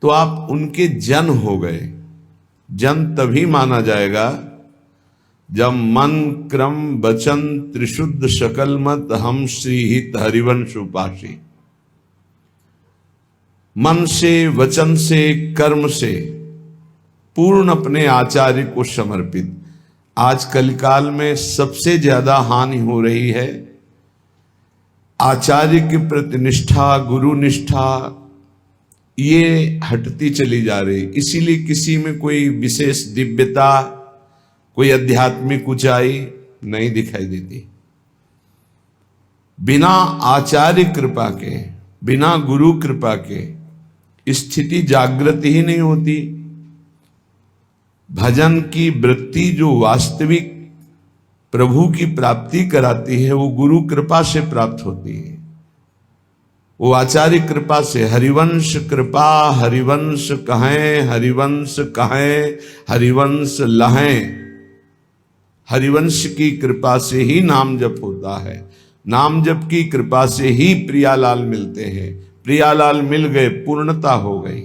तो आप उनके जन हो गए। जन तभी माना जाएगा जब मन क्रम वचन त्रिशुद्ध सकल मत हम श्री हित हरिवंश उपासी। मन से, वचन से, कर्म से पूर्ण अपने आचार्य को समर्पित। आज कलिकाल में सबसे ज्यादा हानि हो रही है आचार्य के प्रति निष्ठा, गुरु निष्ठा, ये हटती चली जा रही। इसीलिए किसी में कोई विशेष दिव्यता, कोई आध्यात्मिक ऊंचाई नहीं दिखाई देती। बिना आचार्य कृपा के, बिना गुरु कृपा के स्थिति जागृत ही नहीं होती। भजन की वृत्ति जो वास्तविक प्रभु की प्राप्ति कराती है वो गुरु कृपा से प्राप्त होती है, वो आचार्य कृपा से। हरिवंश कृपा हरिवंश कहें, हरिवंश कहें हरिवंश लहें। हरिवंश की कृपा से ही नाम जप होता है, नाम जप की कृपा से ही प्रियालाल मिलते हैं। प्रियालाल मिल गए, पूर्णता हो गई।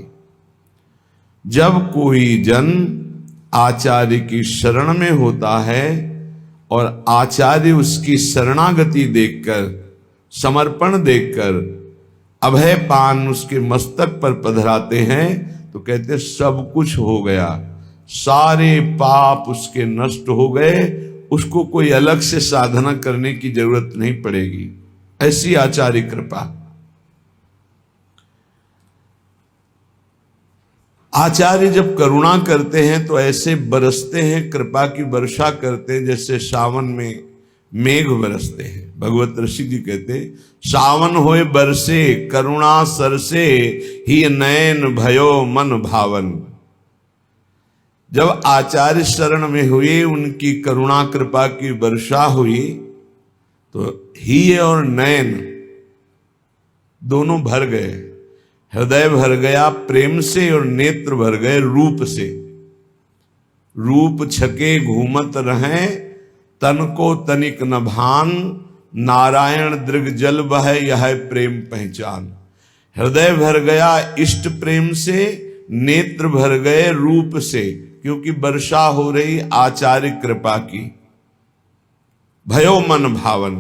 जब कोई जन आचार्य की शरण में होता है और आचार्य उसकी शरणागति देखकर, समर्पण देखकर अभय पान उसके मस्तक पर पधराते हैं तो कहते सब कुछ हो गया, सारे पाप उसके नष्ट हो गए, उसको कोई अलग से साधना करने की जरूरत नहीं पड़ेगी। ऐसी आचार्य कृपा। आचार्य जब करुणा करते हैं तो ऐसे बरसते हैं, कृपा की वर्षा करते हैं जैसे सावन में मेघ बरसते हैं। भगवत ऋषि जी कहते सावन होए बरसे करुणा सरसे ही नयन भयो मन भावन। जब आचार्य शरण में हुए, उनकी करुणा कृपा की वर्षा हुई तो ही और नयन दोनों भर गए। हृदय भर गया प्रेम से और नेत्र भर गए रूप से। रूप छके घूमत रहें तन को तनिक न भान, नारायण दृग जल बह यह प्रेम पहचान। हृदय भर गया इष्ट प्रेम से, नेत्र भर गए रूप से, क्योंकि वर्षा हो रही आचार्य कृपा की। भयो मन भावन,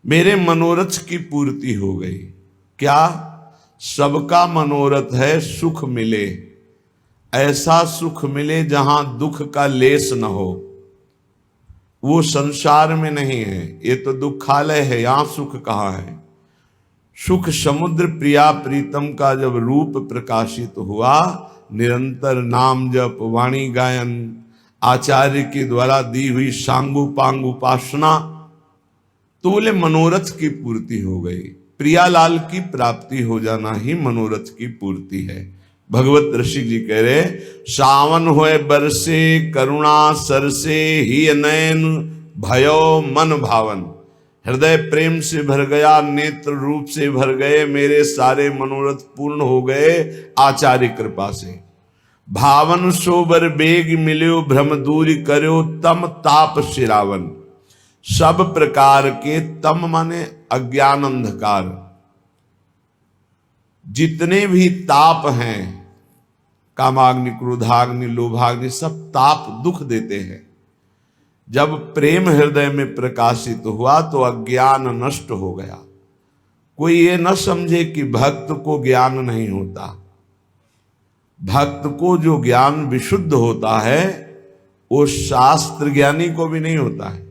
मेरे मनोरथ की पूर्ति हो गई। क्या? सबका मनोरथ है सुख मिले, ऐसा सुख मिले जहां दुख का लेस न हो। वो संसार में नहीं है, ये तो दुखालय है, यहां सुख कहाँ है। सुख समुद्र प्रिया प्रीतम का जब रूप प्रकाशित हुआ, निरंतर नाम जप, वाणी गायन, आचार्य के द्वारा दी हुई सांगु पांग उपासना, तो बोले मनोरथ की पूर्ति हो गई। प्रियालाल की प्राप्ति हो जाना ही मनोरथ की पूर्ति है। भगवत ऋषि जी कह रहे सावन होए बरसे करुणा सरसे ही नयन भयो मन भावन। हृदय प्रेम से भर गया, नेत्र रूप से भर गए, मेरे सारे मनोरथ पूर्ण हो गए आचार्य कृपा से। भावन सोबर बेग मिल्यो भ्रम दूर कर्यो तम ताप सिरावन। सब प्रकार के तम माने अज्ञान अंधकार, जितने भी ताप हैं, कामाग्नि क्रोधाग्नि लोभाग्नि, सब ताप दुख देते हैं। जब प्रेम हृदय में प्रकाशित हुआ तो अज्ञान नष्ट हो गया। कोई ये न समझे कि भक्त को ज्ञान नहीं होता। भक्त को जो ज्ञान विशुद्ध होता है वो शास्त्र ज्ञानी को भी नहीं होता है,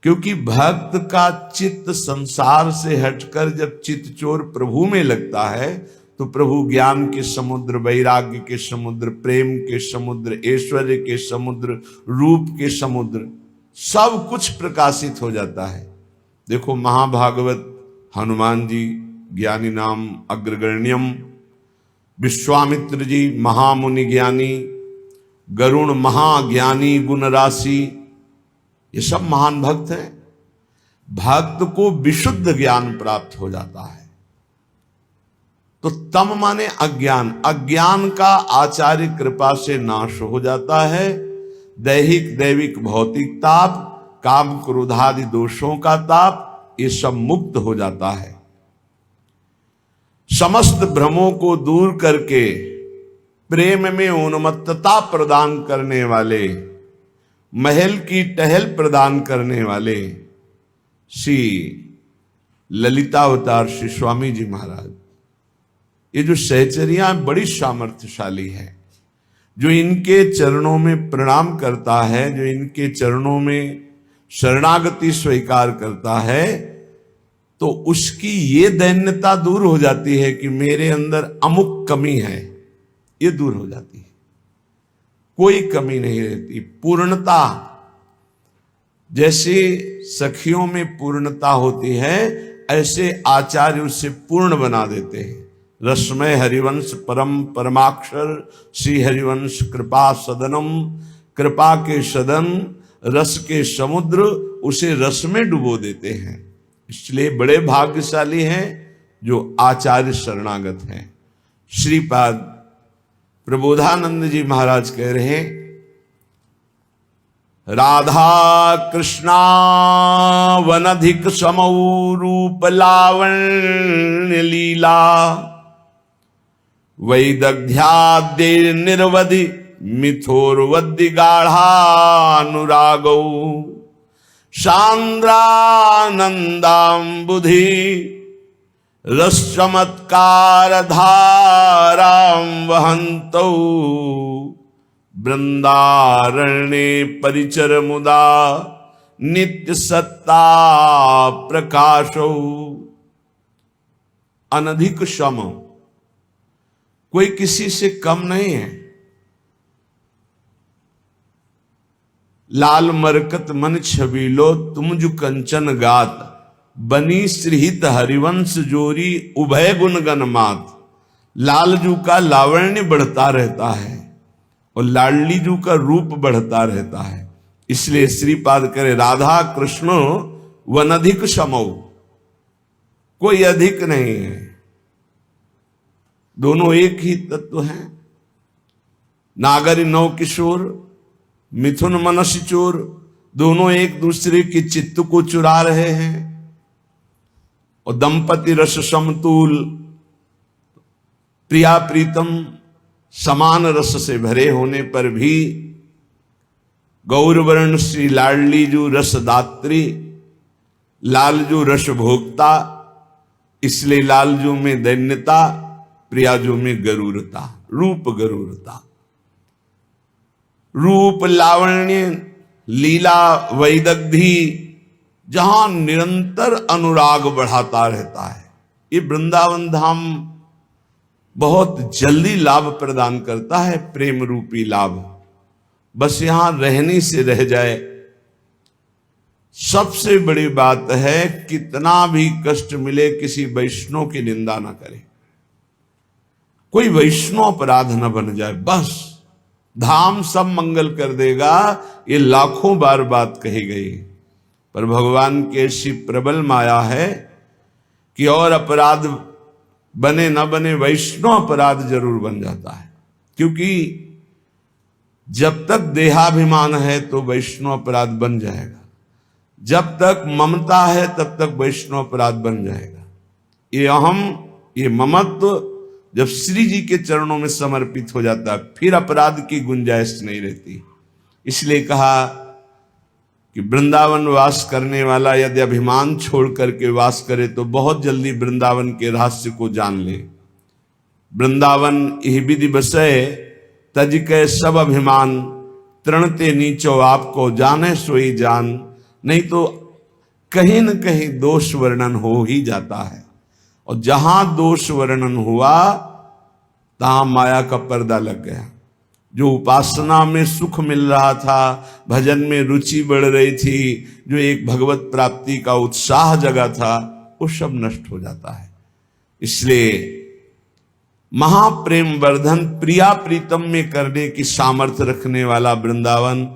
क्योंकि भक्त का चित्त संसार से हटकर जब चित्त चोर प्रभु में लगता है तो प्रभु ज्ञान के समुद्र, वैराग्य के समुद्र, प्रेम के समुद्र, ऐश्वर्य के समुद्र, रूप के समुद्र, सब कुछ प्रकाशित हो जाता है। देखो महाभागवत, हनुमान जी ज्ञानी नाम अग्रगण्यम, विश्वामित्र जी महामुनि ज्ञानी, गरुण महाज्ञानी गुण राशि, ये सब महान भक्त हैं। भक्त को विशुद्ध ज्ञान प्राप्त हो जाता है। तो तम माने अज्ञान, अज्ञान का आचार्य कृपा से नाश हो जाता है। दैहिक दैविक भौतिक ताप, काम क्रोधादि दोषों का ताप, ये सब मुक्त हो जाता है। समस्त भ्रमों को दूर करके प्रेम में उन्मत्तता प्रदान करने वाले, महल की टहल प्रदान करने वाले श्री ललितावतार श्री स्वामी जी महाराज। ये जो सहचर्या बड़ी सामर्थ्यशाली है। जो इनके चरणों में प्रणाम करता है, जो इनके चरणों में शरणागति स्वीकार करता है, तो उसकी ये दैन्यता दूर हो जाती है कि मेरे अंदर अमुक कमी है, ये दूर हो जाती है। कोई कमी नहीं रहती। पूर्णता, जैसे सखियों में पूर्णता होती है, ऐसे आचार्य उसे पूर्ण बना देते हैं। रसमय हरिवंश परम परमाक्षर श्री हरिवंश कृपा सदनम, कृपा के सदन, रस के समुद्र, उसे रस में डुबो देते हैं। इसलिए बड़े भाग्यशाली हैं जो आचार्य शरणागत हैं। श्रीपाद प्रबोधानंद जी महाराज कह रहे हैं, राधा कृष्णा वनधिक समौ रूप लावण्य लीला, वैदग्ध्याद्य निर्वधि मिथोर्वद्य गाढ़ानुरागौ, सांद्रानंदाम्बुधि रस चमत्कार धारां वहन्तौ, वृंदारण्ये परिचर मुदा नित्य सत्ता प्रकाशौ। अनधिक सम, कोई किसी से कम नहीं है। लाल मरकत मन छबीलो तुम जो कंचन गात, बनी श्रीहित हरिवंश जोरी उभय गुण गण मात। लालजू का लावण्य बढ़ता रहता है और लाडली जू का रूप बढ़ता रहता है। इसलिए श्रीपाद करे, राधा कृष्ण वनधिक समौ, कोई अधिक नहीं है, दोनों एक ही तत्व हैं। नागरी नौ किशोर, मिथुन मनस्य चोर, दोनों एक दूसरे के चित्त को चुरा रहे हैं। और दंपति रस समतुल, प्रिया प्रीतम समान रस से भरे होने पर भी गौरवर्ण श्री लाडली जू रसदात्री, लालजू रस भोक्ता। इसलिए लालजू में दैन्यता, प्रियाजू में गरूरता, रूप गरूरता। रूप लावण्य लीला वैदग्धि, जहां निरंतर अनुराग बढ़ाता रहता है। ये वृंदावन धाम बहुत जल्दी लाभ प्रदान करता है, प्रेम रूपी लाभ। बस यहां रहने से रह जाए। सबसे बड़ी बात है, कितना भी कष्ट मिले किसी वैष्णव की निंदा ना करे, कोई वैष्णव अपराध न बन जाए। बस धाम सब मंगल कर देगा। ये लाखों बार बात कही गई, पर भगवान की ऐसी प्रबल माया है कि और अपराध बने न बने, वैष्णव अपराध जरूर बन जाता है। क्योंकि जब तक देहाभिमान है तो वैष्णव अपराध बन जाएगा, जब तक ममता है तब तक वैष्णव अपराध बन जाएगा। ये अहम, ये ममत्व जब श्री जी के चरणों में समर्पित हो जाता है, फिर अपराध की गुंजाइश नहीं रहती। इसलिए कहा कि वृंदावन वास करने वाला यदि अभिमान छोड़ करके वास करे तो बहुत जल्दी वृंदावन के रहस्य को जान ले। वृंदावन यह विधि बसय तज के सब अभिमान, तृणते नीचो आपको जाने सोई जान। नहीं तो कहीं न कहीं दोष वर्णन हो ही जाता है, और जहां दोष वर्णन हुआ तहां माया का पर्दा लग गया। जो उपासना में सुख मिल रहा था, भजन में रुचि बढ़ रही थी, जो एक भगवत प्राप्ति का उत्साह जगा था, वो सब नष्ट हो जाता है। इसलिए महाप्रेम वर्धन प्रिया प्रीतम में करने की सामर्थ्य रखने वाला वृंदावन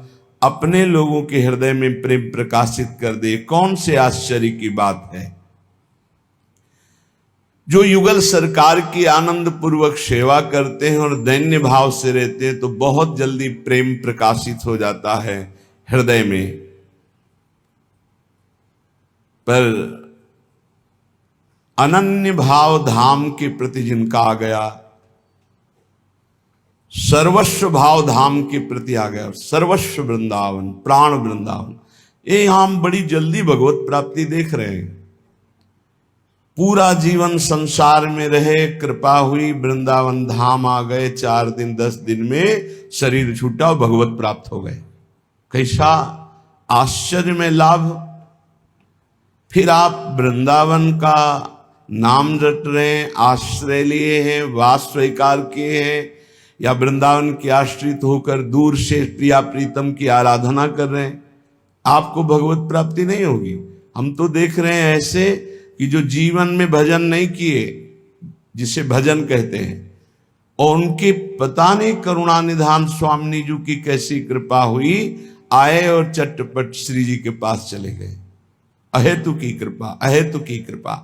अपने लोगों के हृदय में प्रेम प्रकाशित कर दे, कौन से आश्चर्य की बात है। जो युगल सरकार की आनंद पूर्वक सेवा करते हैं और दैन्य भाव से रहते हैं, तो बहुत जल्दी प्रेम प्रकाशित हो जाता है हृदय में। पर अनन्य भाव धाम के प्रति जिनका आ गया, सर्वस्व भाव धाम के प्रति आ गया, सर्वस्व वृंदावन, प्राण वृंदावन, ये हम बड़ी जल्दी भगवत प्राप्ति देख रहे हैं। पूरा जीवन संसार में रहे, कृपा हुई, वृंदावन धाम आ गए, 4 दिन 10 दिन में शरीर छूटा और भगवत प्राप्त हो गए। कैसा आश्चर्य में लाभ। फिर आप वृंदावन का नाम रट रहे हैं, आश्रय लिए हैं, वास स्वीकार किए हैं, या वृंदावन के आश्रित होकर दूर से प्रिया प्रीतम की आराधना कर रहे हैं, आपको भगवत प्राप्ति नहीं होगी। हम तो देख रहे हैं ऐसे कि जो जीवन में भजन नहीं किए, जिसे भजन कहते हैं, और उनके पता नहीं करुणा निधान स्वामी जी की कैसी कृपा हुई, आए और चटपट श्री जी के पास चले गए। अहेतु की कृपा, अहेतु की कृपा।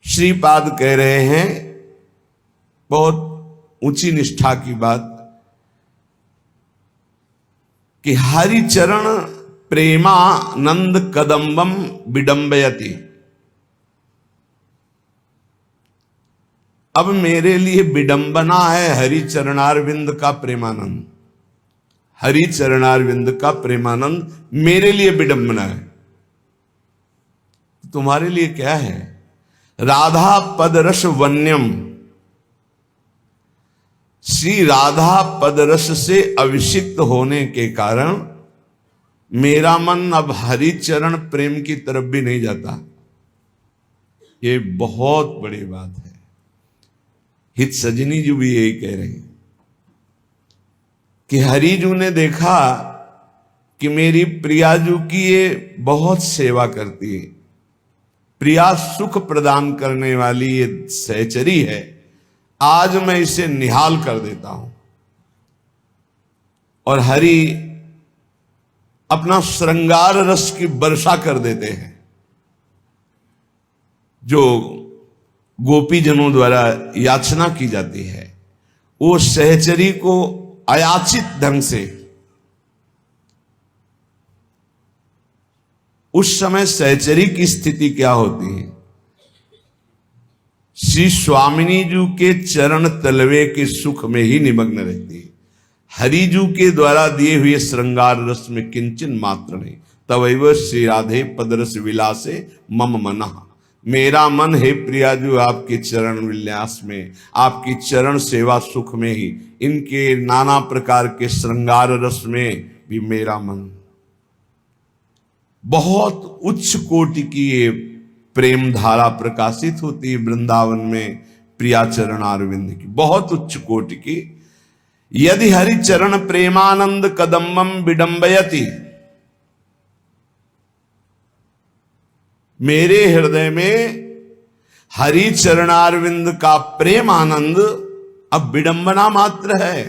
श्रीपाद कह रहे हैं, बहुत ऊंची निष्ठा की बात, कि हरि चरण प्रेमानंद कदम्बम विडंबयति। अब मेरे लिए विडंबना है हरि चरणारविंद का प्रेमानंद, हरि चरणारविंद का प्रेमानंद मेरे लिए विडंबना है। तुम्हारे लिए क्या है? राधा पदरस वन्यम, श्री राधा पदरस से अभिषिक्त होने के कारण मेरा मन अब हरि चरण प्रेम की तरफ भी नहीं जाता। ये बहुत बड़ी बात है। हित सजनी जी भी यही कह रहे हैं कि हरिजू ने देखा कि मेरी प्रियाजू की ये बहुत सेवा करती है, प्रिया सुख प्रदान करने वाली ये सहचरी है, आज मैं इसे निहाल कर देता हूं। और हरि अपना श्रृंगार रस की वर्षा कर देते हैं, जो गोपीजनों द्वारा याचना की जाती है। वो सहचरी को अयाचित ढंग से, उस समय सहचरी की स्थिति क्या होती है? श्री स्वामिनी जी के चरण तलवे के सुख में ही निमग्न रहती है। हरिजू के द्वारा दिए हुए श्रृंगार रस में किंचन मात्र नहीं। तवैव श्री राधे पदरस विलासे मम मनः, मेरा मन है प्रियाजू आपके चरण विन्यास में, आपकी चरण सेवा सुख में ही, इनके नाना प्रकार के श्रृंगार रस में भी मेरा मन। बहुत उच्च कोटि की ये प्रेम धारा प्रकाशित होती है वृंदावन में प्रिया चरण अरविंद की, बहुत उच्च कोटि की। यदि हरि चरण प्रेमानंद कदम्बम विडंबयति, मेरे हृदय में हरि चरणारविंद का प्रेम आनंद अब विडंबना मात्र है।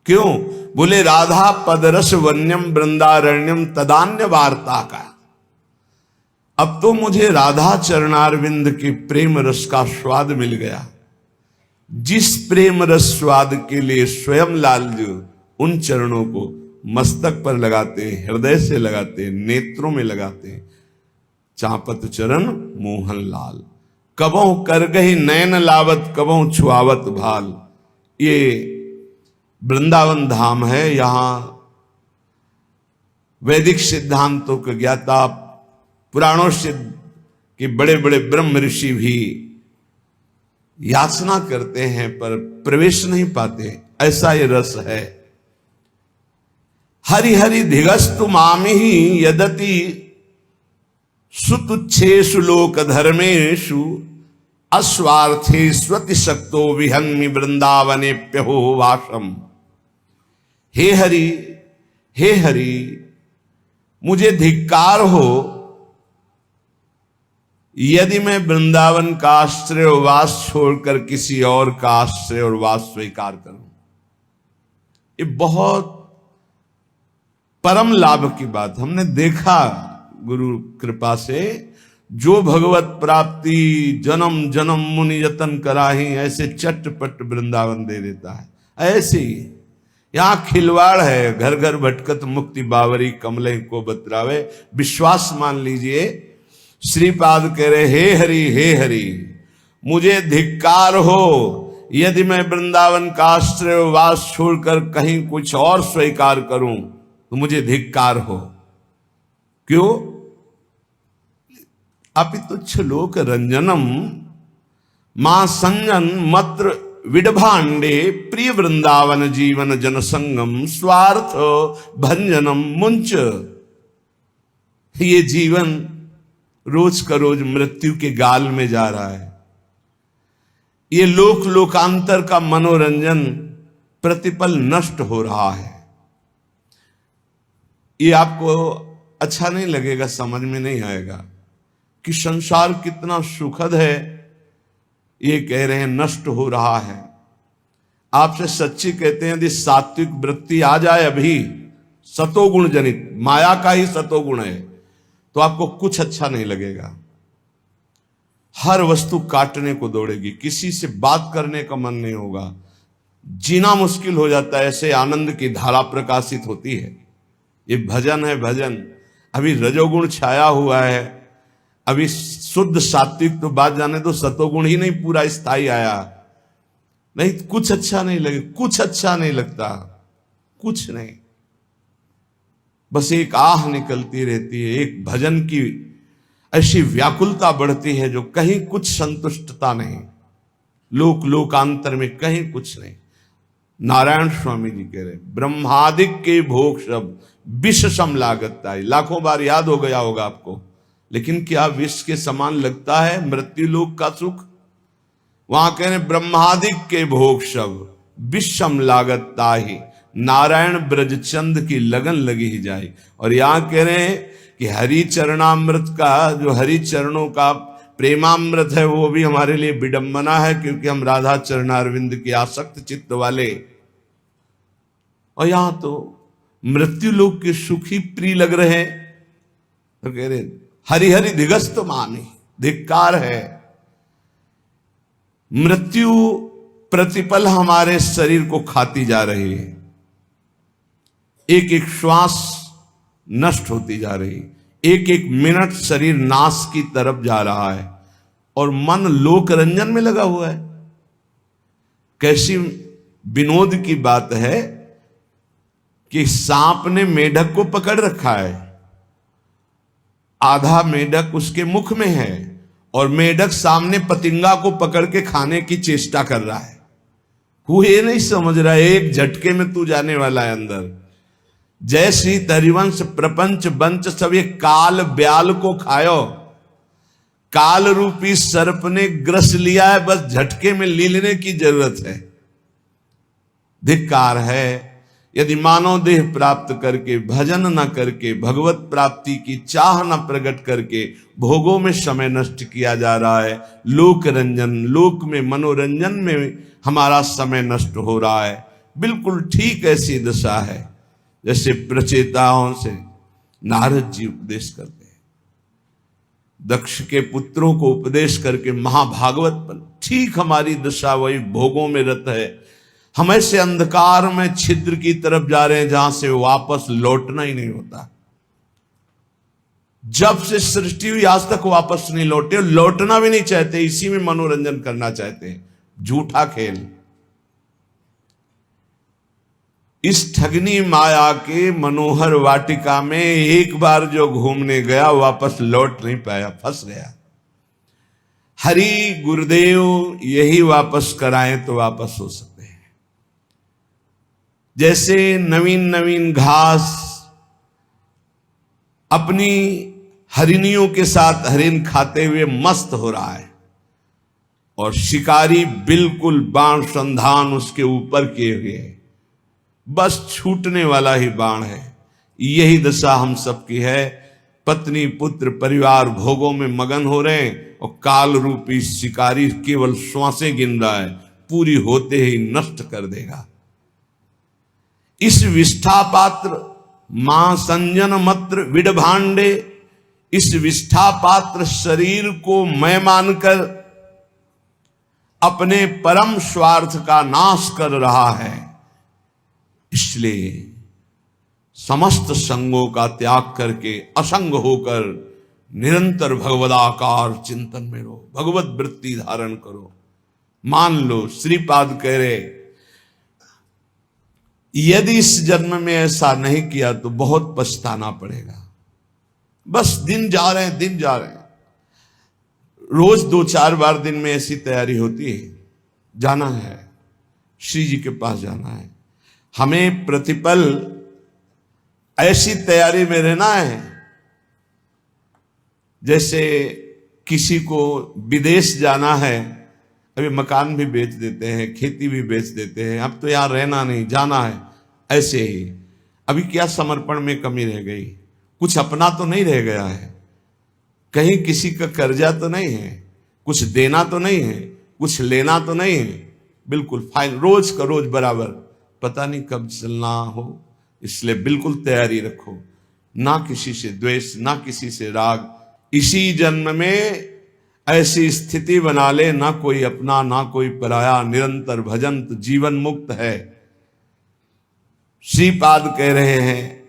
क्यों? बोले राधा पदरस वन्यम वृंदारण्यम तदान्य वार्ता का। अब तो मुझे राधा चरणारविंद के प्रेम रस का स्वाद मिल गया, जिस प्रेम रस स्वाद के लिए स्वयं लालजू उन चरणों को मस्तक पर लगाते हैं, हृदय से लगाते हैं, नेत्रों में लगाते हैं। चापत चरण मोहन लाल, कबों कर गही नयन लावत, कबों छुआवत भाल। ये वृंदावन धाम है। यहां वैदिक सिद्धांतों के ज्ञाता, पुराणों से के बड़े बड़े ब्रह्म ऋषि भी याचना करते हैं पर प्रवेश नहीं पाते, ऐसा ये रस है। हरि हरि धिगस्तु मामिहि यदति सुतुच्छेषु लोक धर्मेषु अस्वार्थे स्वति शक्तो विहन्मि वृंदावने प्यहो वासम। हे हरि, हे हरि, मुझे धिक्कार हो यदि मैं वृंदावन का आश्रय और वास छोड़कर किसी और का आश्रय और वास स्वीकार करूं। ये बहुत परम लाभ की बात। हमने देखा गुरु कृपा से, जो भगवत प्राप्ति जन्म जन्म मुनि यतन कराही, ऐसे चटपट वृंदावन दे देता है। ऐसे ही यहां खिलवाड़ है। घर घर भटकत मुक्ति बावरी, कमले को बतरावे। विश्वास मान लीजिए, श्रीपाद कह रहे हे हरि मुझे धिक्कार हो यदि मैं वृंदावन का आश्रय वास छोड़कर कहीं कुछ और स्वीकार करूं तो मुझे धिक्कार हो। क्यों? अपितुच्छ लोक रंजनम मां संजन मत्र विडभांडे प्रिय वृंदावन जीवन जनसंगम स्वार्थ भंजनम मुंच। ये जीवन रोज का रोज मृत्यु के गाल में जा रहा है। ये लोकांतर का मनोरंजन प्रतिपल नष्ट हो रहा है। ये आपको अच्छा नहीं लगेगा, समझ में नहीं आएगा कि संसार कितना सुखद है। ये कह रहे हैं नष्ट हो रहा है। आपसे सच्ची कहते हैं यदि सात्विक वृत्ति आ जाए अभी, सतोगुण जनित माया का ही सतोगुण है, तो आपको कुछ अच्छा नहीं लगेगा। हर वस्तु काटने को दौड़ेगी, किसी से बात करने का मन नहीं होगा, जीना मुश्किल हो जाता है। ऐसे आनंद की धारा प्रकाशित होती है। ये भजन है भजन। अभी रजोगुण छाया हुआ है, अभी शुद्ध सात्विक तो बात जाने तो सतोगुण ही नहीं पूरा स्थायी आया। नहीं कुछ अच्छा नहीं लगे, कुछ अच्छा नहीं लगता, कुछ नहीं। बस एक आह निकलती रहती है, एक भजन की ऐसी व्याकुलता बढ़ती है जो कहीं कुछ संतुष्टता नहीं, लोकांतर में कहीं कुछ नहीं। नारायण स्वामी जी कह रहे ब्रह्मादिक के भोग शब्द विष सम लागता है। लाखों बार याद हो गया होगा आपको, लेकिन क्या विष के समान लगता है मृत्यु लोक का सुख? वहां कह रहे ब्रह्मादिक के भोग शब्द विषम लागता ही नारायण ब्रजचंद की लगन लगी ही जाए। और यहां कह रहे हैं कि हरि चरणामृत का, जो हरि चरणों का प्रेमामृत है, वो भी हमारे लिए विडंबना है, क्योंकि हम राधा चरणारविंद के आसक्त चित्त वाले। और यहां तो मृत्यु लोक के सुख ही प्रिय लग रहे हैं, तो कह रहे हरि हरि दिगस्त माने, धिक्कार है। मृत्यु प्रतिपल हमारे शरीर को खाती जा रही है, एक एक श्वास नष्ट होती जा रही, एक एक मिनट शरीर नाश की तरफ जा रहा है, और मन लोक रंजन में लगा हुआ है। कैसी विनोद की बात है कि सांप ने मेढक को पकड़ रखा है, आधा मेढक उसके मुख में है और मेढक सामने पतिंगा को पकड़ के खाने की चेष्टा कर रहा है। वो ये नहीं समझ रहा है एक झटके में तू जाने वाला है अंदर। जय श्री हरिवंश प्रपंच बंच सब ये काल ब्याल को खायो, काल रूपी सर्प ने ग्रस लिया है, बस झटके में ले लेने की जरूरत है। धिक्कार है यदि मानव देह प्राप्त करके भजन न करके भगवत प्राप्ति की चाह न प्रकट करके भोगों में समय नष्ट किया जा रहा है। लोक रंजन, लोक में मनोरंजन में हमारा समय नष्ट हो रहा है। बिल्कुल ठीक ऐसी दशा है जैसे प्रचेताओं से नारद जी उपदेश करते हैं, दक्ष के पुत्रों को उपदेश करके महाभागवत बन। ठीक हमारी दशा वही भोगों में रत है। हम ऐसे अंधकार में छिद्र की तरफ जा रहे हैं जहां से वापस लौटना ही नहीं होता। जब से सृष्टि हुई आज तक वापस नहीं लौटे, लौटना भी नहीं चाहते, इसी में मनोरंजन करना चाहते हैं। झूठा खेल। इस ठगनी माया के मनोहर वाटिका में एक बार जो घूमने गया वापस लौट नहीं पाया, फंस गया। हरि गुरुदेव यही वापस कराएं तो वापस हो सकते हैं। जैसे नवीन नवीन घास अपनी हरिणियों के साथ हरिन खाते हुए मस्त हो रहा है और शिकारी बिल्कुल बाण संधान उसके ऊपर किए हुए है, बस छूटने वाला ही बाण है। यही दशा हम सबकी है। पत्नी पुत्र परिवार भोगों में मगन हो रहे हैं और काल रूपी शिकारी केवल श्वासें गिन रहा है, पूरी होते ही नष्ट कर देगा। इस विष्ठा पात्र मां संजन मत्र विडभांडे, इस विष्ठा पात्र शरीर को मैं मानकर अपने परम स्वार्थ का नाश कर रहा है। इसलिए समस्त संगों का त्याग करके असंग होकर निरंतर भगवदाकार चिंतन में रहो, भगवत वृत्ति धारण करो। मान लो श्रीपाद कह रहे, यदि इस जन्म में ऐसा नहीं किया तो बहुत पछताना पड़ेगा। बस दिन जा रहे हैं, दिन जा रहे हैं। रोज 2-4 बार दिन में ऐसी तैयारी होती है, जाना है श्री जी के पास, जाना है। हमें प्रतिपल ऐसी तैयारी में रहना है जैसे किसी को विदेश जाना है, अभी मकान भी बेच देते हैं, खेती भी बेच देते हैं, अब तो यहाँ रहना नहीं, जाना है। ऐसे ही अभी क्या समर्पण में कमी रह गई? कुछ अपना तो नहीं रह गया है, कहीं किसी का कर्जा तो नहीं है, कुछ देना तो नहीं है, कुछ लेना तो नहीं है, बिल्कुल फाइन, रोज का रोज बराबर, पता नहीं कब चलना हो। इसलिए बिल्कुल तैयारी रखो, ना किसी से द्वेष, ना किसी से राग। इसी जन्म में ऐसी स्थिति बना ले, ना कोई अपना ना कोई पराया, निरंतर भजन तो जीवन मुक्त है। श्रीपाद कह रहे हैं,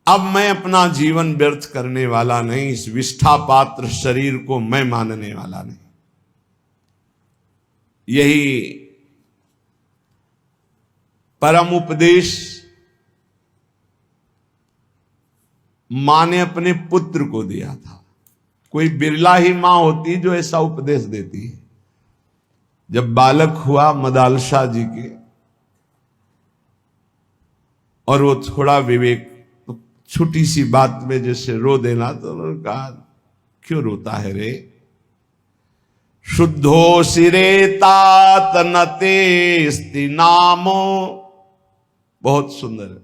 अब मैं अपना जीवन व्यर्थ करने वाला नहीं, इस विष्ठा पात्र शरीर को मैं मानने वाला नहीं। यही परम उपदेश मां ने अपने पुत्र को दिया था। कोई बिरला ही मां होती जो ऐसा उपदेश देती है। जब बालक हुआ मदालशा जी के और वो थोड़ा विवेक, तो छोटी सी बात में जैसे रो देना, तो उन्होंने कहा क्यों रोता है रे? शुद्धो सिरे तात नतेस्ति नामो, बहुत सुंदर,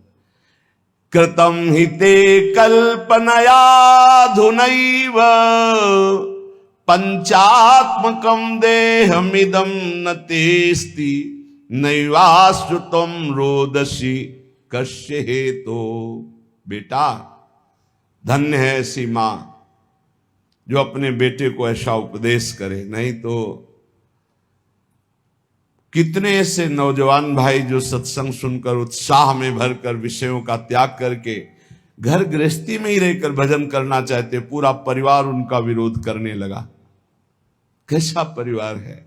कृतम हिते कल्पनया धुनैव पंचात्मकम देहमिदं नतेस्ति नैवाश्रुतम रोदसी कश्य हेतो। बेटा, धन्य है ऐसी मां जो अपने बेटे को ऐसा उपदेश करे, नहीं तो कितने ऐसे नौजवान भाई जो सत्संग सुनकर उत्साह में भरकर विषयों का त्याग करके घर गृहस्थी में ही रहकर भजन करना चाहते, पूरा परिवार उनका विरोध करने लगा। कैसा परिवार है?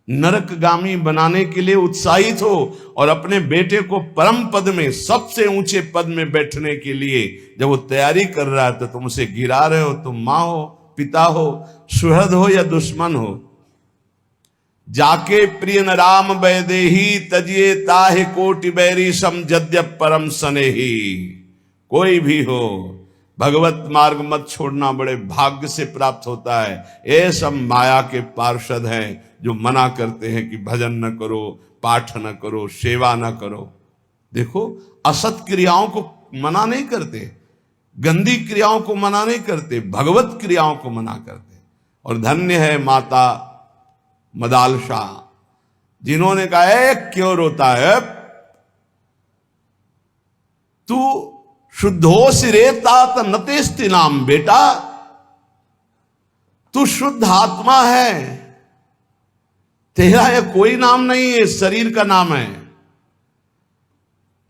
नरकगामी बनाने के लिए उत्साहित हो और अपने बेटे को परम पद में, सबसे ऊंचे पद में बैठने के लिए जब वो तैयारी कर रहा है तो तुम उसे गिरा रहे हो। तुम मां हो, पिता हो, सुहृद हो या दुश्मन हो। जाके प्रिय न राम वैदेही तजिए ताहि कोटि बैरी सम जद्यप परम सनेही। कोई भी हो, भगवत मार्ग मत छोड़ना, बड़े भाग्य से प्राप्त होता है। ये सब माया के पार्षद हैं जो मना करते हैं कि भजन न करो, पाठ न करो, सेवा न करो। देखो, असत क्रियाओं को मना नहीं करते, गंदी क्रियाओं को मना नहीं करते, भगवत क्रियाओं को मना करते। और धन्य है माता मदालशा जिन्होंने कहा, क्यों रोता है तू? शुद्धो सिरे तात नतेस्ति नाम। बेटा, तू शुद्ध आत्मा है, तेरा यह कोई नाम नहीं है, शरीर का नाम है।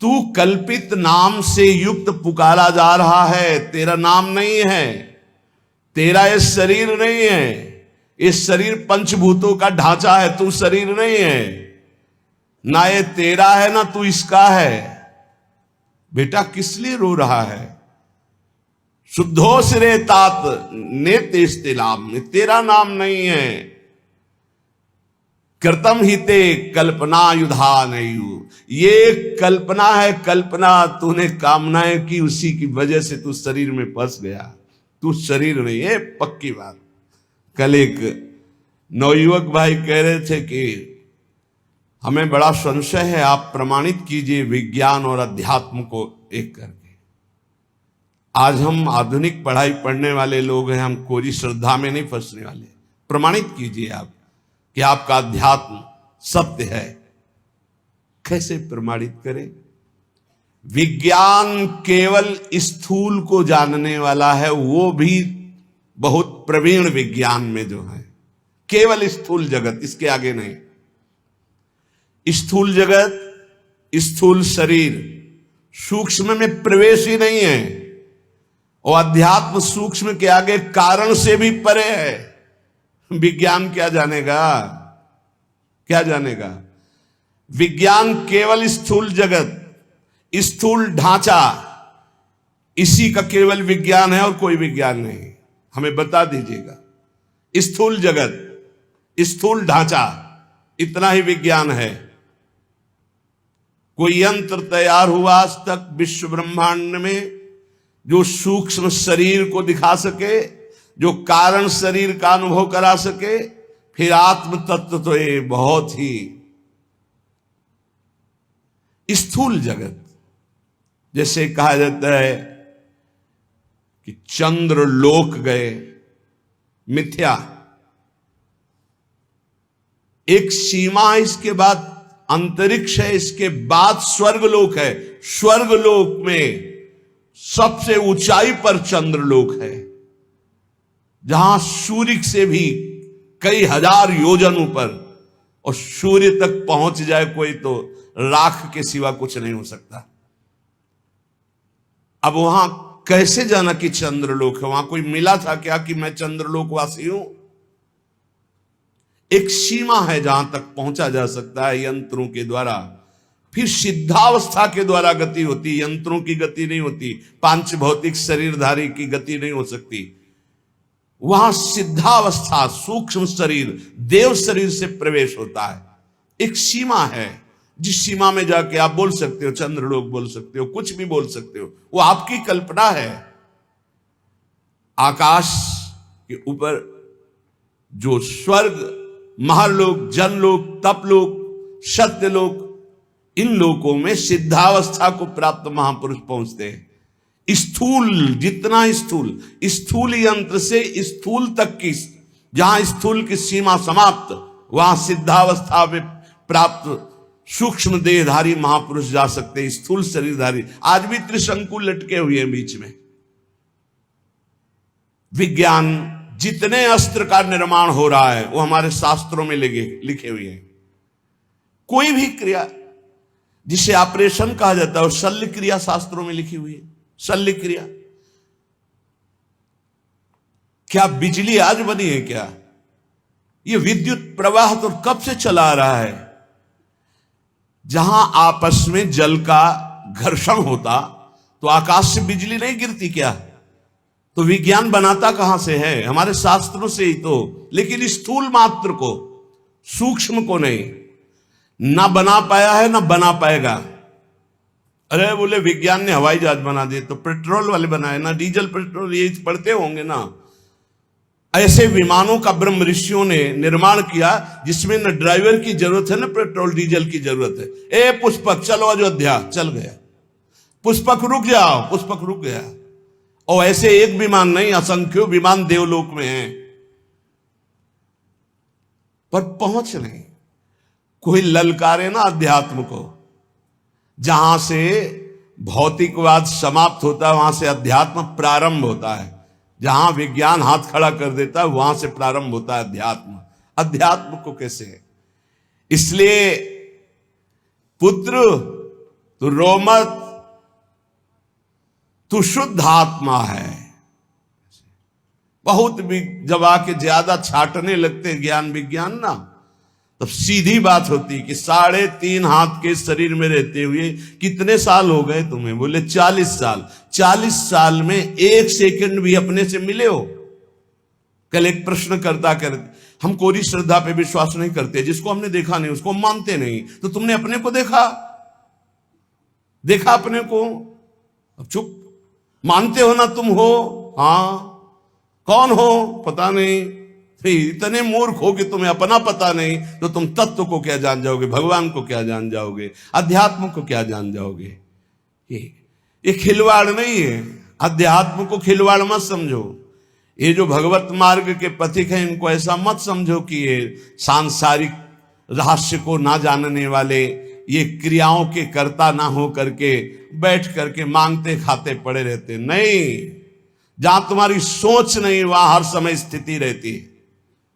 तू कल्पित नाम से युक्त पुकारा जा रहा है, तेरा नाम नहीं है, तेरा यह शरीर नहीं है। इस शरीर पंचभूतों का ढांचा है, तू शरीर नहीं है, ना ये तेरा है ना तू इसका है। बेटा, किस लिए रो रहा है? शुद्धो सिरे तात नेतेस्ते नाम, तेरा नाम नहीं है। कृतम हिते कल्पना युधा नहीं, ये कल्पना है, कल्पना तूने कामनाएं की, उसी की वजह से तू शरीर में फंस गया। तू शरीर नहीं है, पक्की बात। कल एक नवयुवक भाई कह रहे थे कि हमें बड़ा संशय है, आप प्रमाणित कीजिए विज्ञान और अध्यात्म को एक करके। आज हम आधुनिक पढ़ाई पढ़ने वाले लोग हैं, हम कोरी श्रद्धा में नहीं फंसने वाले। प्रमाणित कीजिए आप कि आपका अध्यात्म सत्य है। कैसे प्रमाणित करें? विज्ञान केवल स्थूल को जानने वाला है, वो भी बहुत प्रवीण विज्ञान में जो है, केवल स्थूल जगत, इसके आगे नहीं। स्थूल जगत, स्थूल शरीर सूक्ष्म में प्रवेश ही नहीं है। और अध्यात्म सूक्ष्म के आगे कारण से भी परे है। विज्ञान क्या जानेगा, क्या जानेगा? विज्ञान केवल स्थूल जगत, स्थूल ढांचा, इसी का केवल विज्ञान है और कोई विज्ञान नहीं। हमें बता दीजिएगा, स्थूल जगत, स्थूल ढांचा, इतना ही विज्ञान है। कोई यंत्र तैयार हुआ आज तक विश्व ब्रह्मांड में जो सूक्ष्म शरीर को दिखा सके, जो कारण शरीर का अनुभव करा सके? फिर आत्म तत्व तो ये बहुत ही स्थूल जगत। जैसे कहा जाता है कि चंद्र लोक गए, मिथ्या। एक सीमा है, इसके बाद अंतरिक्ष है, इसके बाद स्वर्गलोक है। स्वर्गलोक में सबसे ऊंचाई पर चंद्रलोक है, जहां सूर्य से भी कई हजार योजन ऊपर, और सूर्य तक पहुंच जाए कोई तो राख के सिवा कुछ नहीं हो सकता। अब वहां कैसे जाना कि चंद्रलोक है? वहां कोई मिला था क्या कि मैं चंद्रलोक वासी हूं? एक सीमा है जहां तक पहुंचा जा सकता है यंत्रों के द्वारा। फिर सिद्धावस्था के द्वारा गति होती, यंत्रों की गति नहीं होती, पांच भौतिक शरीरधारी की गति नहीं हो सकती। वहां सिद्धावस्था, सूक्ष्म शरीर, देव शरीर से प्रवेश होता है। एक सीमा है, जिस सीमा में जाके आप बोल सकते हो चंद्रलोक, बोल सकते हो, कुछ भी बोल सकते हो, वो आपकी कल्पना है। आकाश के ऊपर जो स्वर्ग, महालोक, जनलोक, तपलोक, सत्यलोक, इन लोकों में सिद्धावस्था को प्राप्त महापुरुष पहुंचते हैं। स्थूल, जितना स्थूल, स्थूल यंत्र से स्थूल तक की, जहां स्थूल की सीमा समाप्त, वहां सिद्धावस्था में प्राप्त सूक्ष्म देहधारी महापुरुष जा सकते हैं। स्थूल शरीरधारी आज भी त्रिशंकु लटके हुए हैं बीच में। विज्ञान, जितने अस्त्र का निर्माण हो रहा है वो हमारे शास्त्रों में लिखे हुए हैं। कोई भी क्रिया जिसे ऑपरेशन कहा जाता है, और शल्य क्रिया शास्त्रों में लिखी हुई है। शल्य क्रिया क्या बिजली आज बनी है क्या? ये विद्युत प्रवाह तो कब से चला आ रहा है। जहां आपस में जल का घर्षण होता तो आकाश से बिजली नहीं गिरती क्या? तो विज्ञान बनाता कहां से है? हमारे शास्त्रों से ही तो। लेकिन स्थूल मात्र को, सूक्ष्म को नहीं, ना बना पाया है ना बना पाएगा। अरे बोले विज्ञान ने हवाई जहाज बना दिए, तो पेट्रोल वाले बनाए ना, डीजल पेट्रोल, ये पढ़ते होंगे ना। ऐसे विमानों का ब्रह्म ऋषियों ने निर्माण किया जिसमें न ड्राइवर की जरूरत है न पेट्रोल डीजल की जरूरत है। ए पुष्पक चलो अयोध्या, चल गया। पुष्पक रुक जाओ, पुष्पक रुक गया। और ऐसे एक विमान नहीं, असंख्यों विमान देवलोक में हैं, पर पहुंच नहीं। कोई ललकारे ना अध्यात्म को। जहां से भौतिकवाद समाप्त होता है वहां से अध्यात्म प्रारंभ होता है। जहां विज्ञान हाथ खड़ा कर देता है वहां से प्रारंभ होता है अध्यात्म। अध्यात्म को कैसे है? इसलिए पुत्र तू रो मत, तू शुद्ध आत्मा है। बहुत भी जब आके ज्यादा छाटने लगते ज्ञान विज्ञान ना, तब सीधी बात होती कि 3.5 हाथ के शरीर में रहते हुए कितने साल हो गए तुम्हें? बोले 40 साल। 40 साल में 1 सेकंड भी अपने से मिले हो? कल एक प्रश्न करता कर, हम कोरी श्रद्धा पे विश्वास नहीं करते, जिसको हमने देखा नहीं उसको हम मानते नहीं। तो तुमने अपने को देखा? देखा अपने को? अब चुप। मानते हो ना तुम हो? हाँ। कौन हो? पता नहीं। इतने मूर्ख हो कि तुम्हें अपना पता नहीं, तो तुम तत्व को क्या जान जाओगे? भगवान को क्या जान जाओगे? अध्यात्म को क्या जान जाओगे? ये खिलवाड़ नहीं है। अध्यात्म को खिलवाड़ मत समझो। ये जो भगवत मार्ग के पथिक हैं इनको ऐसा मत समझो कि ये सांसारिक रहस्य को ना जानने वाले, ये क्रियाओं के कर्ता ना हो करके बैठ करके मांगते खाते पड़े रहते। नहीं, जहां तुम्हारी सोच नहीं वहां हर समय स्थिति रहती है।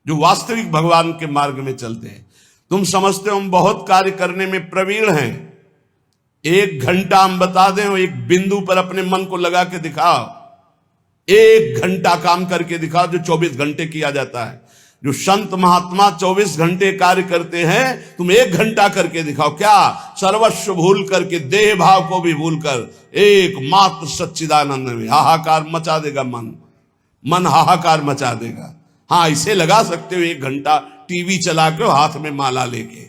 जो वास्तविक भगवान के मार्ग में चलते हैं। तुम समझते हो हम बहुत कार्य करने में प्रवीण हैं। 1 घंटा हम बता दें, एक बिंदु पर अपने मन को लगा के दिखाओ, 1 घंटा काम करके दिखाओ जो 24 घंटे किया जाता है। जो संत महात्मा 24 घंटे कार्य करते हैं, तुम 1 घंटा करके दिखाओ। क्या? सर्वस्व भूल करके, देह भाव को भी भूल कर एकमात्र सच्चिदानंद में हाहाकार मचा देगा। मन हाहाकार मचा देगा। हाँ, इसे लगा सकते हो 1 घंटा टीवी चला के हाथ में माला लेके,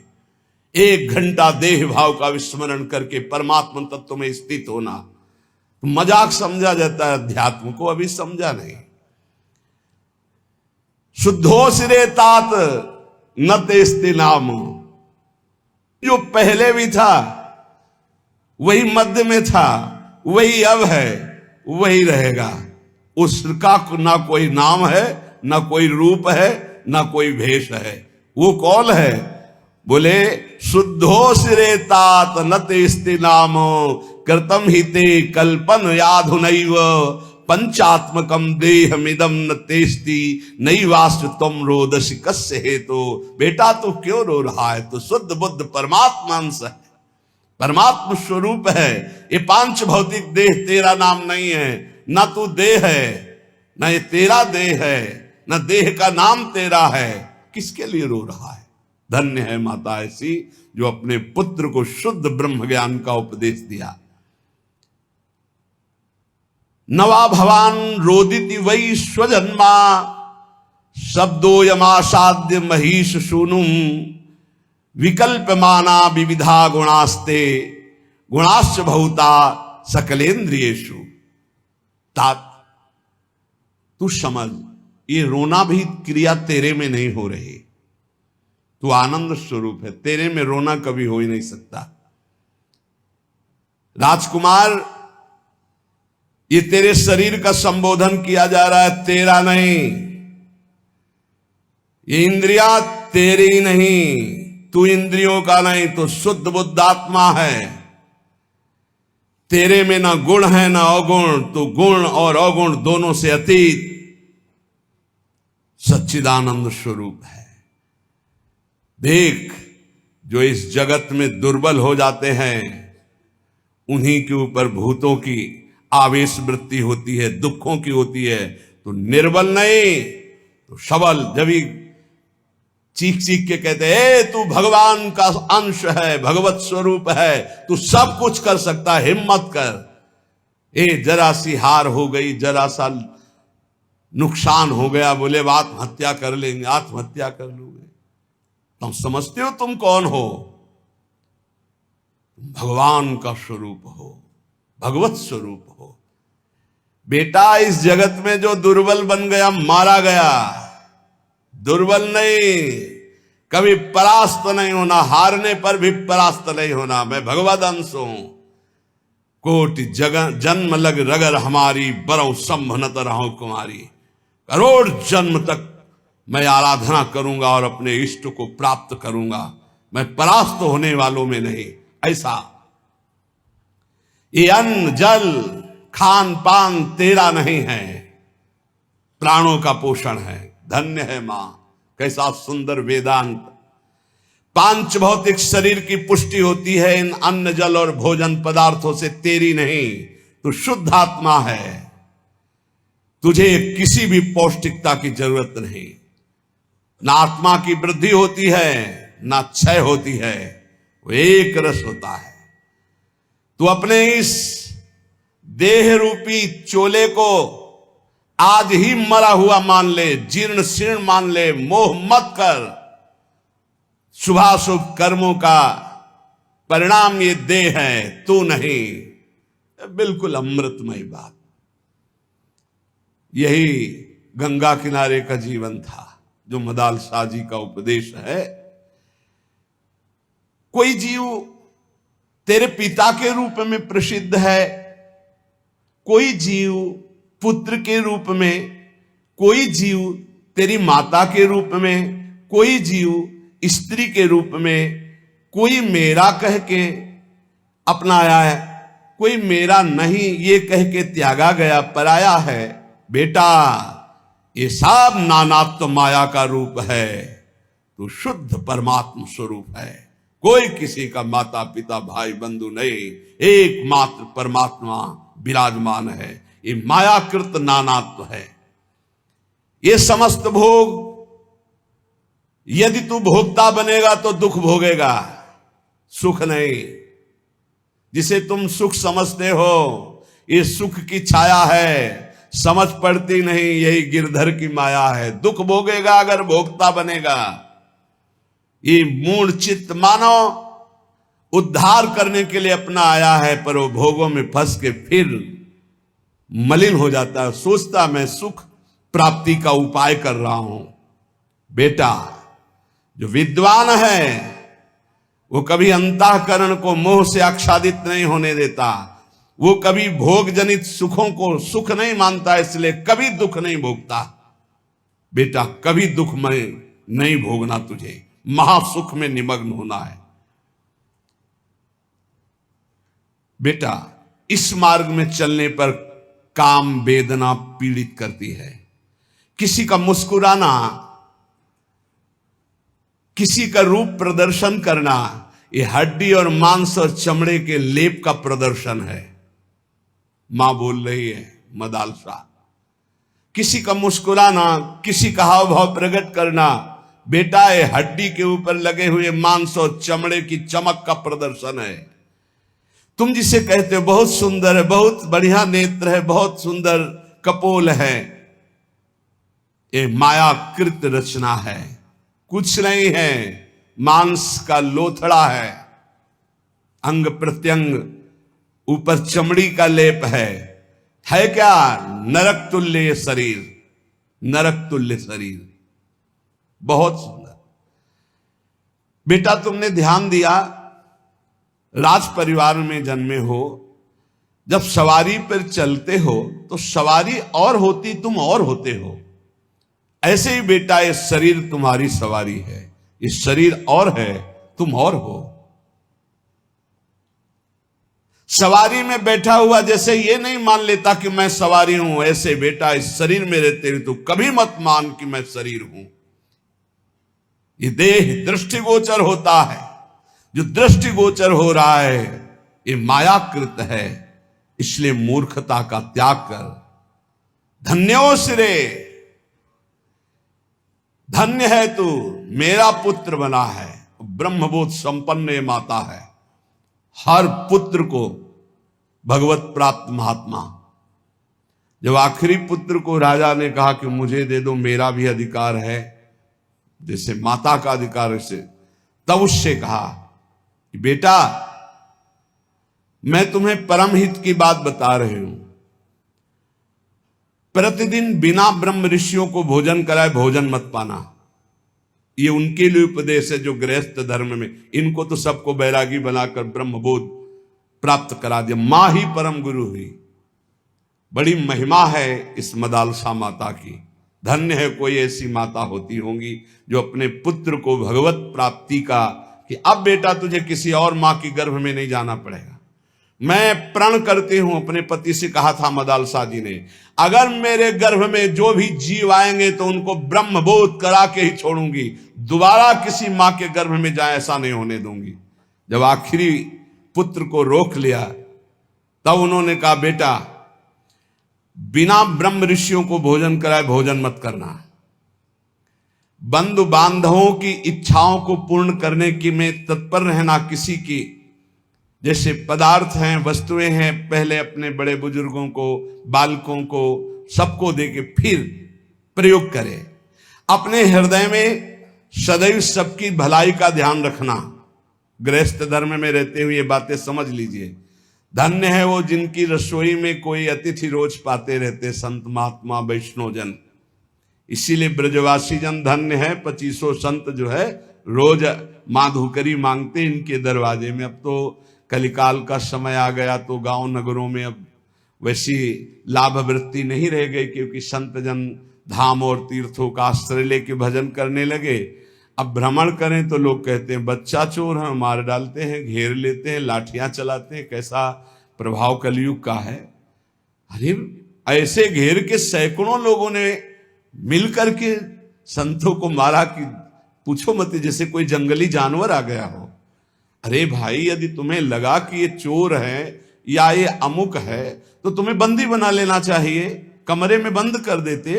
1 घंटा देह भाव का विस्मरण करके परमात्मा तत्व में स्थित होना। मजाक समझा जाता है अध्यात्म को, अभी समझा नहीं। शुद्धो सिरे तात न तेस्ते नाम, जो पहले भी था वही मध्य में था, वही अब है, वही रहेगा। उसका ना कोई नाम है, ना कोई रूप है, ना कोई भेष है। वो कौन है? बोले शुद्धो सिरे तात न तेस्ते नाम, कृतम हिते कल्पन याधुनैव, पंचात्मकम देहमिदम न तेस्ति, नई वास्तु तुम रोदसी कस्य हेतु। बेटा तू क्यों रो रहा है? तो शुद्ध बुद्ध परमात्मा अंश है, परमात्मा स्वरूप है। ये 5 भौतिक देह तेरा नाम नहीं है, ना तू देह है, ना ये तेरा देह है, ना देह का नाम तेरा है। किसके लिए रो रहा है? धन्य है माता ऐसी जो अपने पुत्र को शुद्ध ब्रह्म ज्ञान का उपदेश दिया। नवा भवान रोदिति वै स्वजन्मा, शब्दो यमासाद्य महिष सूनुम, विकल्प माना विविधा गुणास्ते, गुणाश्च बहुता सकलेन्द्रियेषु। तात तू समझ, ये रोना भी क्रिया तेरे में नहीं हो रही। तू आनंद स्वरूप है, तेरे में रोना कभी हो ही नहीं सकता। राजकुमार, ये तेरे शरीर का संबोधन किया जा रहा है, तेरा नहीं। ये इंद्रियां तेरी नहीं, तू इंद्रियों का नहीं, तो शुद्ध बुद्ध आत्मा है। तेरे में ना गुण है ना अवगुण, तो गुण और अवगुण दोनों से अतीत सच्चिदानंद स्वरूप है। देख, जो इस जगत में दुर्बल हो जाते हैं, उन्हीं के ऊपर भूतों की आवेश वृत्ति होती है, दुखों की होती है। तो निर्बल नहीं तो सबल। जब चीख चीख के कहते हैं तू भगवान का अंश है, भगवत स्वरूप है, तू सब कुछ कर सकता, हिम्मत कर। जरा सी हार हो गई, जरा सा नुकसान हो गया, बोले आत्महत्या कर लेंगे, आत्महत्या कर लोगे। तुम समझते हो तुम कौन हो? भगवान का स्वरूप हो, भगवत स्वरूप हो। बेटा, इस जगत में जो दुर्बल बन गया मारा गया, दुर्बल नहीं, कभी परास्त नहीं होना, हारने पर भी परास्त नहीं होना। मैं भगवत अंश हूं। कोटि जन्म लग रगर हमारी, बरौ संभनत रहो कुमारी। करोड़ जन्म तक मैं आराधना करूंगा और अपने इष्ट को प्राप्त करूंगा, मैं परास्त होने वालों में नहीं। ऐसा ये अन्न जल खान पान तेरा नहीं है, प्राणों का पोषण है। धन्य है मां, कैसा सुंदर वेदांत। 5 भौतिक शरीर की पुष्टि होती है इन अन्न जल और भोजन पदार्थों से, तेरी नहीं। तू शुद्ध आत्मा है, तुझे किसी भी पौष्टिकता की जरूरत नहीं। ना आत्मा की वृद्धि होती है, ना क्षय होती है, वो एक रस होता है। तू अपने इस देह रूपी चोले को आज ही मरा हुआ मान ले, जीर्ण शीर्ण मान ले, मोह मत कर। शुभाशुभ कर्मों का परिणाम ये देह है, तू नहीं। बिल्कुल अमृतमय बात। यही गंगा किनारे का जीवन था जो मदाल शाह जी का उपदेश है। कोई जीव तेरे पिता के रूप में प्रसिद्ध है, कोई जीव पुत्र के रूप में, कोई जीव तेरी माता के रूप में, कोई जीव स्त्री के रूप में, कोई मेरा कह के अपनाया है, कोई मेरा नहीं ये कह के त्यागा गया, पराया है। बेटा, ये सब नानात्व माया का रूप है, तो शुद्ध परमात्म स्वरूप है। कोई किसी का माता पिता भाई बंधु नहीं, एकमात्र परमात्मा विराजमान है। ये मायाकृत नानात्व है। ये समस्त भोग, यदि तू भोक्ता बनेगा तो दुख भोगेगा, सुख नहीं। जिसे तुम सुख समझते हो ये सुख की छाया है, समझ पड़ती नहीं, यही गिरधर की माया है। दुख भोगेगा अगर भोक्ता बनेगा। ये मूढ़ चित्त मानव उद्धार करने के लिए अपना आया है, पर वो भोगों में फंस के फिर मलिन हो जाता है, सोचता मैं सुख प्राप्ति का उपाय कर रहा हूं। बेटा, जो विद्वान है वो कभी अंतःकरण को मोह से आच्छादित नहीं होने देता, वो कभी भोग जनित सुखों को सुख नहीं मानता, इसलिए कभी दुख नहीं भोगता। बेटा, कभी दुख में नहीं भोगना, तुझे महासुख में निमग्न होना है। बेटा, इस मार्ग में चलने पर काम वेदना पीड़ित करती है। किसी का मुस्कुराना, किसी का रूप प्रदर्शन करना, ये हड्डी और मांस और चमड़े के लेप का प्रदर्शन है। मां बोल रही है मदालसा। किसी का मुस्कुराना, किसी का हाव भाव प्रकट करना, बेटा ये हड्डी के ऊपर लगे हुए मांस और चमड़े की चमक का प्रदर्शन है। तुम जिसे कहते हो बहुत सुंदर है, बहुत बढ़िया नेत्र है, बहुत सुंदर कपोल है, ये मायाकृत रचना है, कुछ नहीं है, मांस का लोथड़ा है, अंग प्रत्यंग ऊपर चमड़ी का लेप है क्या? नरक तुल्य शरीर, नरक तुल्य शरीर, बहुत सुंदर। बेटा, तुमने ध्यान दिया, राज परिवार में जन्मे हो, जब सवारी पर चलते हो तो सवारी और होती, तुम और होते हो। ऐसे ही बेटा, ये शरीर तुम्हारी सवारी है, ये शरीर और है, तुम और हो। सवारी में बैठा हुआ जैसे ये नहीं मान लेता कि मैं सवारी हूं, ऐसे बेटा इस शरीर में रहते हुए तो कभी मत मान कि मैं शरीर हूं। ये देह दृष्टिगोचर होता है, जो दृष्टिगोचर हो रहा है ये मायाकृत है, इसलिए मूर्खता का त्याग कर। धन्यो सिरे, धन्य है तू, मेरा पुत्र बना है। ब्रह्मबोध संपन्न ये माता है, हर पुत्र को भगवत प्राप्त महात्मा। जब आखिरी पुत्र को राजा ने कहा कि मुझे दे दो, मेरा भी अधिकार है, जैसे माता का अधिकार है, तब उससे कहा कि बेटा मैं तुम्हें परम हित की बात बता रही हूं। प्रतिदिन बिना ब्रह्म ऋषियों को भोजन कराए भोजन मत पाना। ये उनके लिए उपदेश है जो गृहस्थ धर्म में, इनको तो सबको बैरागी बनाकर ब्रह्मबोध प्राप्त करा दिया। मां ही परम गुरु हुई। बड़ी महिमा है इस मदालसा माता की। धन्य है कोई ऐसी माता होती होंगी जो अपने पुत्र को भगवत प्राप्ति का, कि अब बेटा तुझे किसी और मां की गर्भ में नहीं जाना पड़ेगा। मैं प्रण करती हूं, अपने पति से कहा था मदालसा जी ने, अगर मेरे गर्भ में जो भी जीव आएंगे तो उनको ब्रह्मबोध करा के ही छोड़ूंगी, दोबारा किसी मां के गर्भ में जाए ऐसा नहीं होने दूंगी। जब आखिरी पुत्र को रोक लिया तब उन्होंने कहा बेटा बिना ब्रह्म ऋषियों को भोजन कराए भोजन मत करना। बंधु बांधवों की इच्छाओं को पूर्ण करने की में तत्पर रहना। किसी की जैसे पदार्थ हैं, वस्तुएं हैं, पहले अपने बड़े बुजुर्गों को, बालकों को, सबको देके फिर प्रयोग करें। अपने हृदय में सदैव सबकी भलाई का ध्यान रखना। गृहस्थ धर्म में रहते हुए ये बातें समझ लीजिए। धन्य है वो जिनकी रसोई में कोई अतिथि रोज पाते रहते, संत महात्मा वैष्णव जन। इसीलिए ब्रजवासी जन धन्य है। 2500 संत जो है रोज माधुकरी मांगते इनके दरवाजे में। अब तो कलिकाल का समय आ गया तो गांव नगरों में अब वैसी लाभ वृत्ति नहीं रह गई, क्योंकि संत जन धाम और तीर्थों का आश्रय लेके भजन करने लगे। अब भ्रमण करें तो लोग कहते हैं बच्चा चोर है, मार डालते हैं, घेर लेते हैं, लाठियां चलाते हैं। कैसा प्रभाव कलयुग का है। अरे ऐसे घेर के सैकड़ों लोगों ने मिलकर के संतों को मारा कि पूछो मत, जैसे कोई जंगली जानवर आ गया हो। अरे भाई, यदि तुम्हें लगा कि ये चोर है, या ये अमुक है, तो तुम्हें बंदी बना लेना चाहिए, कमरे में बंद कर देते,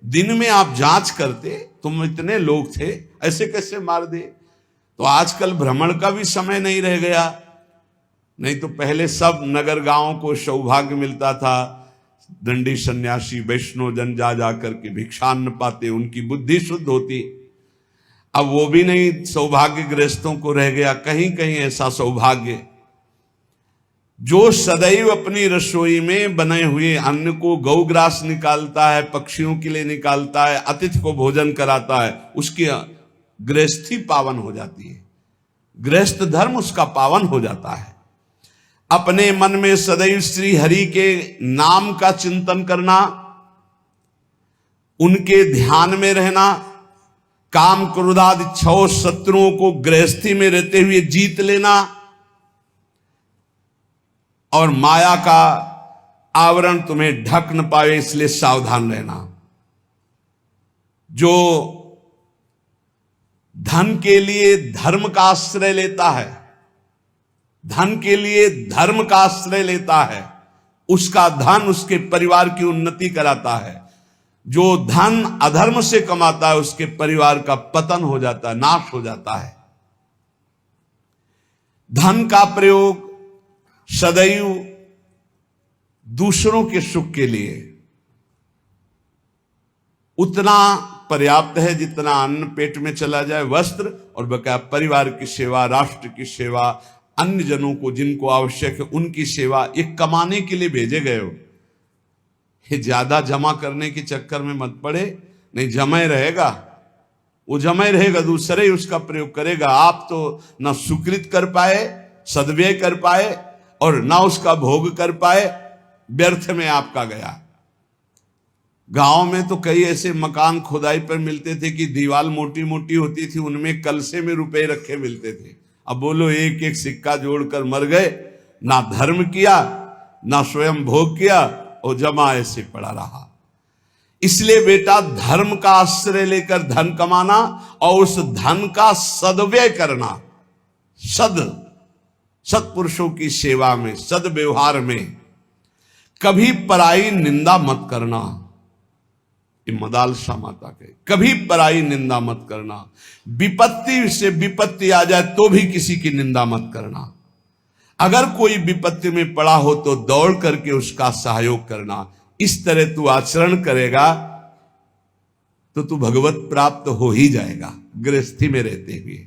दिन में आप जांच करते, तुम इतने लोग थे, ऐसे कैसे मार दे। तो आजकल भ्रमण का भी समय नहीं रह गया, नहीं तो पहले सब नगर गांवों को सौभाग्य मिलता था, दंडी सन्यासी वैष्णव जन जा जाकर के भिक्षान्न पाते, उनकी बुद्धि शुद्ध होती। अब वो भी नहीं सौभाग्य गृहस्थों को रह गया, कहीं कहीं ऐसा सौभाग्य। जो सदैव अपनी रसोई में बने हुए अन्न को गौग्रास निकालता है, पक्षियों के लिए निकालता है, अतिथि को भोजन कराता है, उसकी गृहस्थी पावन हो जाती है, गृहस्थ धर्म उसका पावन हो जाता है। अपने मन में सदैव श्री हरि के नाम का चिंतन करना, उनके ध्यान में रहना, काम क्रोधादि छह शत्रुओं को गृहस्थी में रहते हुए जीत लेना, और माया का आवरण तुम्हें ढक न पाए इसलिए सावधान रहना। जो धन के लिए धर्म का आश्रय लेता है, धन के लिए धर्म का आश्रय लेता है, उसका धन उसके परिवार की उन्नति कराता है। जो धन अधर्म से कमाता है उसके परिवार का पतन हो जाता है, नाश हो जाता है। धन का प्रयोग सदैव दूसरों के सुख के लिए उतना पर्याप्त है जितना अन्न पेट में चला जाए, वस्त्र, और बकाया परिवार की सेवा, राष्ट्र की सेवा, अन्य जनों को जिनको आवश्यक है उनकी सेवा। ये कमाने के लिए भेजे गए हो, ये ज्यादा जमा करने के चक्कर में मत पड़े, नहीं जमा रहेगा, वो जमा रहेगा, दूसरे ही उसका प्रयोग करेगा। आप तो ना सुकृत कर पाए, सद्व्यय कर पाए, और ना उसका भोग कर पाए, व्यर्थ में आपका गया। गांव में तो कई ऐसे मकान खुदाई पर मिलते थे कि दीवार मोटी मोटी होती थी, उनमें कलसे में रुपए रखे मिलते थे। अब बोलो एक एक सिक्का जोड़कर मर गए, ना धर्म किया ना स्वयं भोग किया, और जमा ऐसे पड़ा रहा। इसलिए बेटा धर्म का आश्रय लेकर धन कमाना और उस धन का सद्व्यय करना, सत्पुरुषों की सेवा में, सद्व्यवहार में। कभी पराई निंदा मत करना, ये मदालसा माता के, कभी पराई निंदा मत करना। विपत्ति से विपत्ति आ जाए तो भी किसी की निंदा मत करना। अगर कोई विपत्ति में पड़ा हो तो दौड़ करके उसका सहयोग करना। इस तरह तू आचरण करेगा तो तू भगवत प्राप्त हो ही जाएगा, गृहस्थी में रहते हुए।